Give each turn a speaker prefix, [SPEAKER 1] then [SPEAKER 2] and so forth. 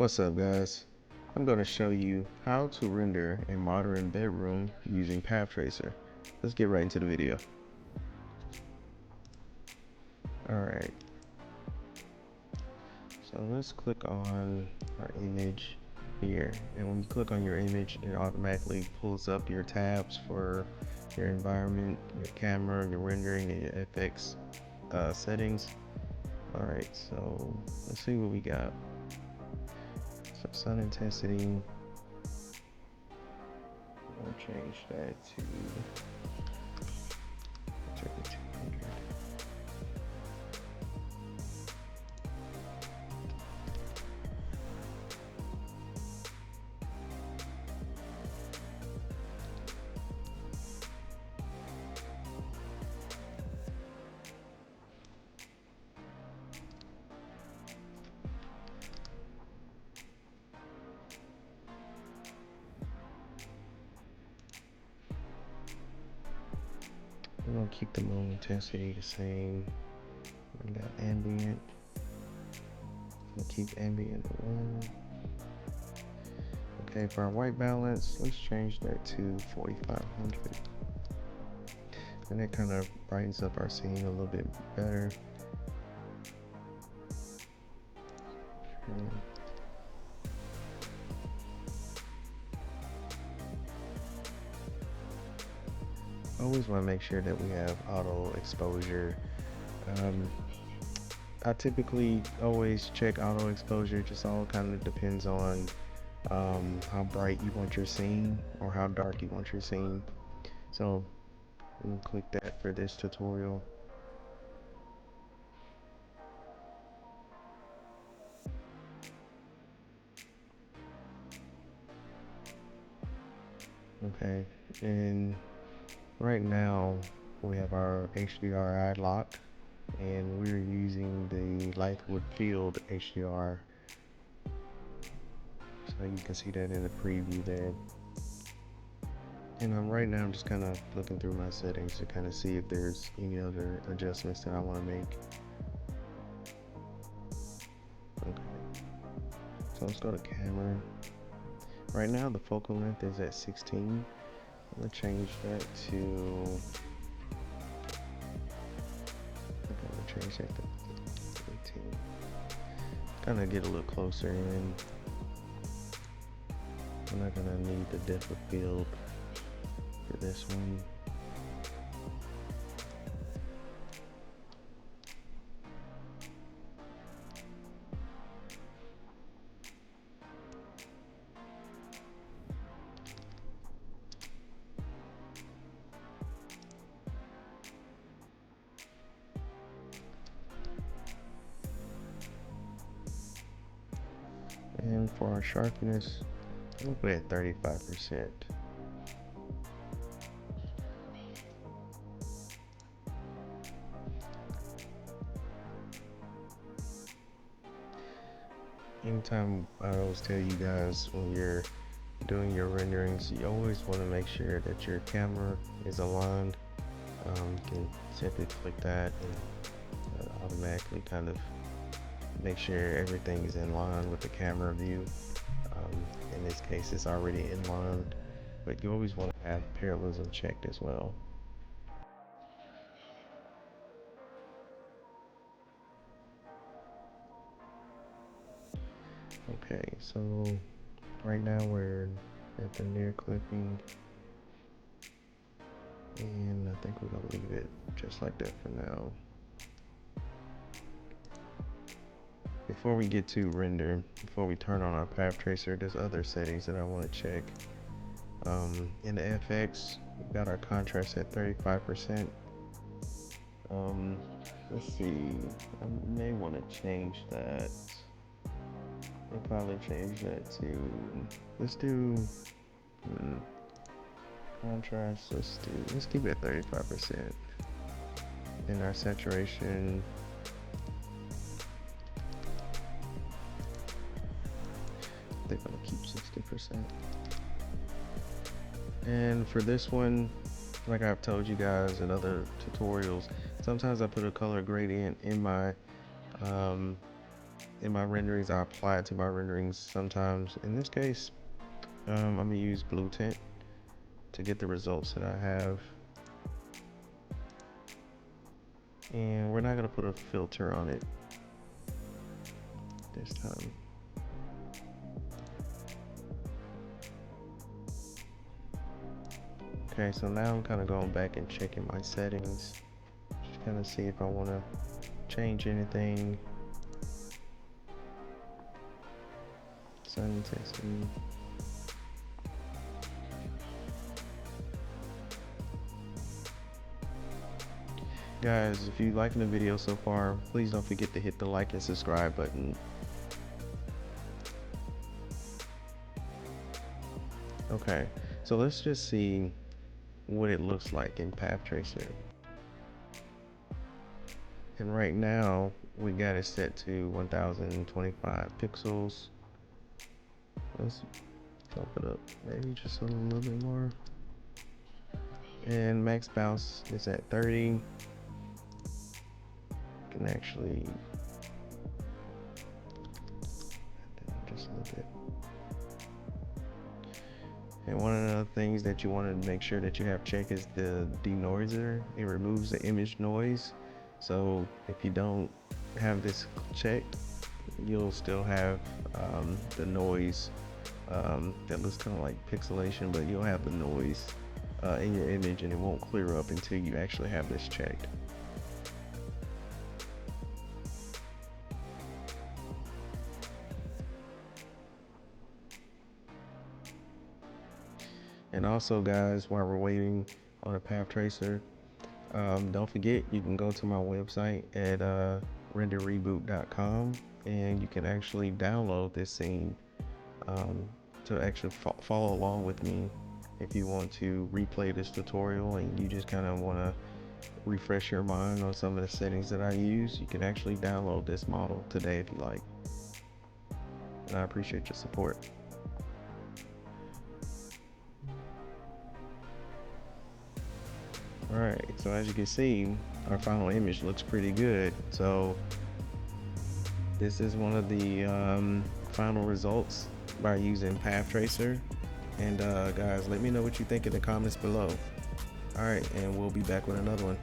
[SPEAKER 1] What's up, guys? I'm going to show you how to render a modern bedroom using Path Tracer. Let's get right into the video. Alright, so let's click on our image here, and when you click on your image, it automatically pulls up your tabs for your environment, your camera, your rendering, and your FX settings. Alright, so let's see what we got. So sun intensity, I'll change that to 200. We're gonna keep the moon intensity the same. We got ambient. We'll keep ambient 1. Okay, for our white balance, let's change that to 4500. And that kind of brightens up our scene a little bit better. Always want to make sure that we have auto exposure. I typically always check auto exposure, just all kind of depends on how bright you want your scene or how dark you want your scene. So we'll click that for this tutorial. Okay, and right now we have our HDRI locked, and we're using the Lightwood Field HDR. So you can see that in the preview there. And right now I'm just kind of looking through my settings to kind of see if there's any other adjustments that I want to make. Okay, so let's go to camera. Right now the focal length is at 16. I'm gonna change that to, I'm gonna change that to 18. Kind of get a little closer in. I'm not gonna need the depth of field for this one. And for our sharpness, we'll put it at 35%. Anytime I always tell you guys, when you're doing your renderings, you always want to make sure that your camera is aligned. You can simply click that and automatically kind of make sure everything is in line with the camera view. In this case, it's already in line, but you always want to have parallelism checked as well. Okay, so right now we're at the near clipping, and I think we're gonna leave it just like that for now. Before we get to render, before we turn on our Path Tracer, there's other settings that I want to check. In the FX, we've got our contrast at 35%. Let's see, I may want to change that. I'll probably change that to, let's do contrast, let's keep it at 35%. And our saturation, they're gonna keep 60%. And for this one, like I've told you guys in other tutorials, sometimes I put a color gradient in my in my renderings. I apply it to my renderings sometimes. In this case, I'm gonna use blue tint to get the results that I have. And we're not gonna put a filter on it this time. Okay, so now I'm kind of going back and checking my settings, just kind of see if I want to change anything. Sun intensity. Guys, if you're liking the video so far, please don't forget to hit the like and subscribe button. Okay, so let's just see what it looks like in Path Tracer. And right now we got it set to 1025 pixels. Let's bump it up maybe just a little bit more. And max bounce is at 30. Can actually just a little bit. And one of the things that you want to make sure that you have checked is the denoiser. It removes the image noise. So if you don't have this checked, you'll still have the noise that looks kind of like pixelation, but you'll have the noise in your image, and it won't clear up until you actually have this checked. And also, guys, while we're waiting on a path tracer, don't forget you can go to my website at renderreboot.com, and you can actually download this scene to actually follow along with me if you want to replay this tutorial and you just kind of want to refresh your mind on some of the settings that I use. You can actually download this model today if you like, and I appreciate your support. Alright, so as you can see, our final image looks pretty good. So this is one of the final results by using Path Tracer. And guys, let me know what you think in the comments below. Alright, and we'll be back with another one.